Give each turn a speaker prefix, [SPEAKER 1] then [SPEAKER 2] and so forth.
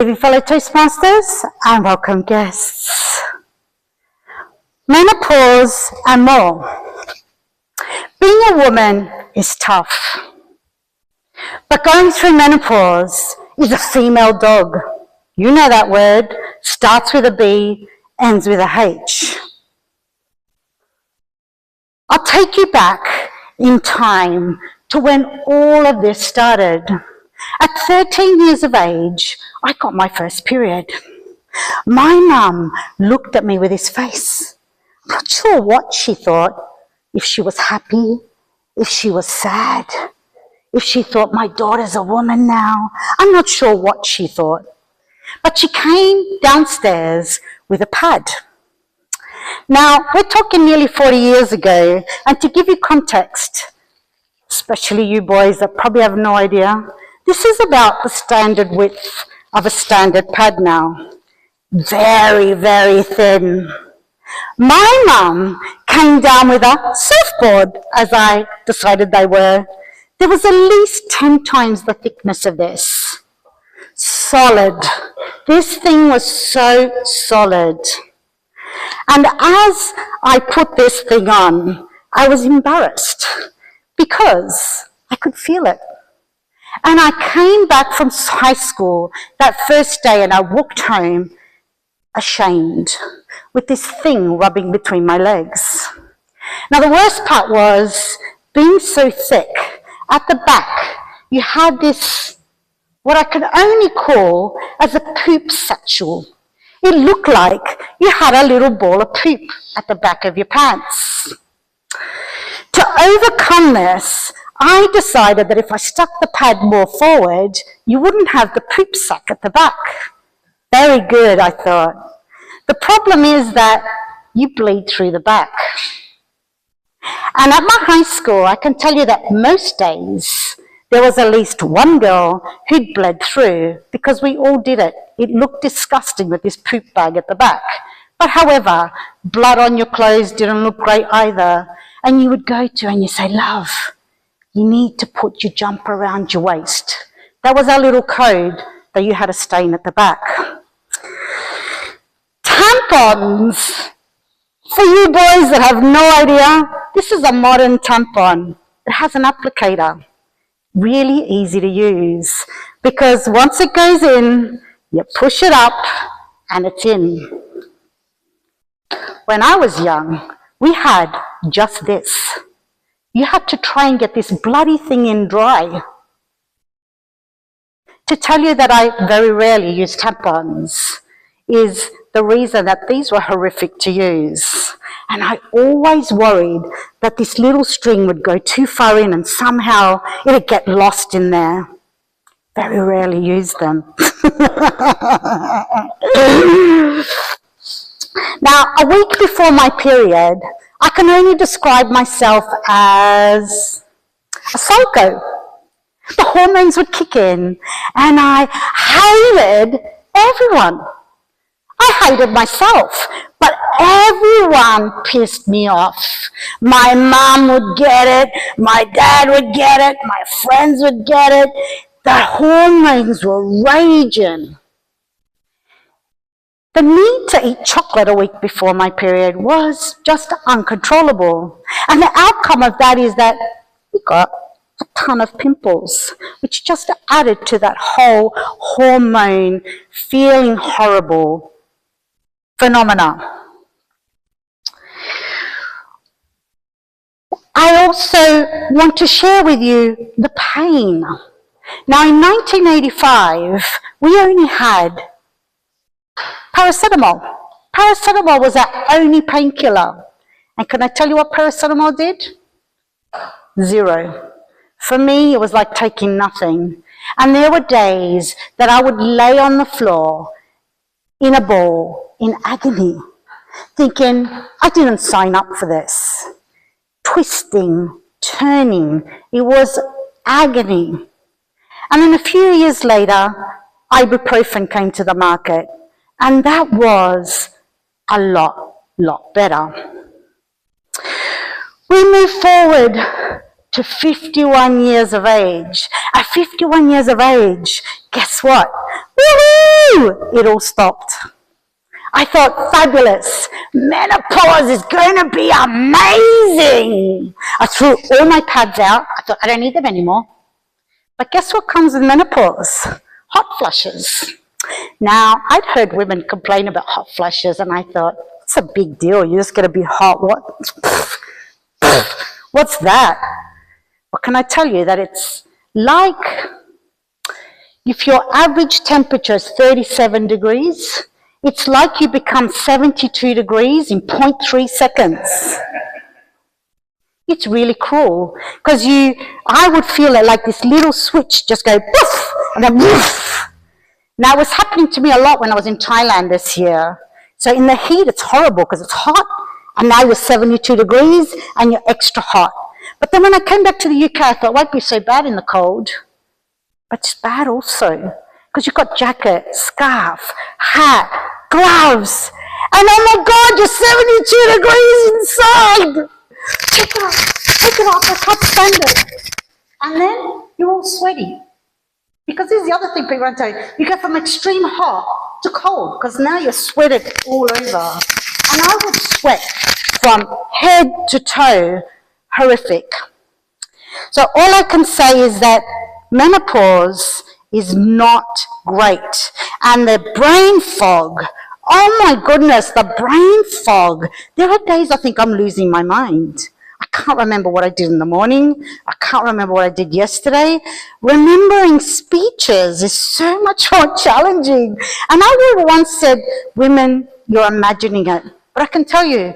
[SPEAKER 1] Good evening, fellow Toastmasters and welcome guests. Menopause and more. Being a woman is tough, but going through menopause is a female dog. You know that word, starts with a B, ends with a H. I'll take you back in time to when all of this started. At 13 years of age, I got my first period. My mum looked at me with this face. I'm not sure what she thought, if she was happy, if she was sad, if she thought my daughter's a woman now. I'm not sure what she thought. But she came downstairs with a pad. Now, we're talking nearly 40 years ago, and to give you context, especially you boys that probably have no idea, this is about the standard width of a standard pad now. Very, very thin. My mum came down with a surfboard, as I decided they were. There was at least 10 times the thickness of this. Solid. This thing was so solid. And as I put this thing on, I was embarrassed because I could feel it. And I came back from high school that first day and I walked home ashamed with this thing rubbing between my legs. Now the worst part was being so thick, at the back you had this, what I could only call as a poop satchel. It looked like you had a little ball of poop at the back of your pants. To overcome this, I decided that if I stuck the pad more forward, you wouldn't have the poop sack at the back. Very good, I thought. The problem is that you bleed through the back. And at my high school, I can tell you that most days, there was at least one girl who'd bled through because we all did it. It looked disgusting with this poop bag at the back. But however, blood on your clothes didn't look great either. And you would go to and you say, love, you need to put your jumper around your waist. That was our little code that you had a stain at the back. Tampons. For you boys that have no idea, this is a modern tampon. It has an applicator. Really easy to use because once it goes in, you push it up and it's in. When I was young, we had just this. You had to try and get this bloody thing in dry. To tell you that I very rarely use tampons is the reason that these were horrific to use. And I always worried that this little string would go too far in and somehow it would get lost in there. Very rarely use them. Now, a week before my period, I can only describe myself as a psycho. The hormones would kick in and I hated everyone. I hated myself, but everyone pissed me off. My mom would get it, my dad would get it, my friends would get it. The hormones were raging. The need to eat chocolate a week before my period was just uncontrollable. And the outcome of that is that we got a ton of pimples, which just added to that whole hormone feeling horrible phenomena. I also want to share with you the pain. Now in 1985, we only had paracetamol. Paracetamol was our only painkiller. And can I tell you what paracetamol did? Zero. For me, it was like taking nothing. And there were days that I would lay on the floor in a ball, in agony, thinking, I didn't sign up for this. Twisting, turning, it was agony. And then a few years later, ibuprofen came to the market. And that was a lot better. We move forward to 51 years of age. At 51 years of age, guess what? Woohoo! woo, it all stopped. I thought, fabulous, menopause is going to be amazing. I threw all my pads out. I thought, I don't need them anymore. But guess what comes with menopause? Hot flushes. Now, I'd heard women complain about hot flushes, and I thought, it's a big deal. You're just going to be hot. What's that? What can I tell you? That it's like if your average temperature is 37 degrees, it's like you become 72 degrees in 0.3 seconds. It's really cruel because I would feel it like this little switch just go poof and then woof. Now, it was happening to me a lot when I was in Thailand this year. So in the heat, it's horrible because it's hot, and now you're 72 degrees and you're extra hot. But then when I came back to the UK, I thought, it won't be so bad in the cold. But it's bad also because you've got jacket, scarf, hat, gloves, and oh my God, you're 72 degrees inside. Take it off, I can't stand it. And then you're all sweaty. Because this is the other thing people don't tell you. You go from extreme hot to cold because now you're sweated all over. And I would sweat from head to toe, horrific. So all I can say is that menopause is not great. And the brain fog, oh my goodness, the brain fog. There are days I think I'm losing my mind. I can't remember what I did in the morning. I can't remember what I did yesterday. Remembering speeches is so much more challenging. And I once said, women, you're imagining it. But I can tell you,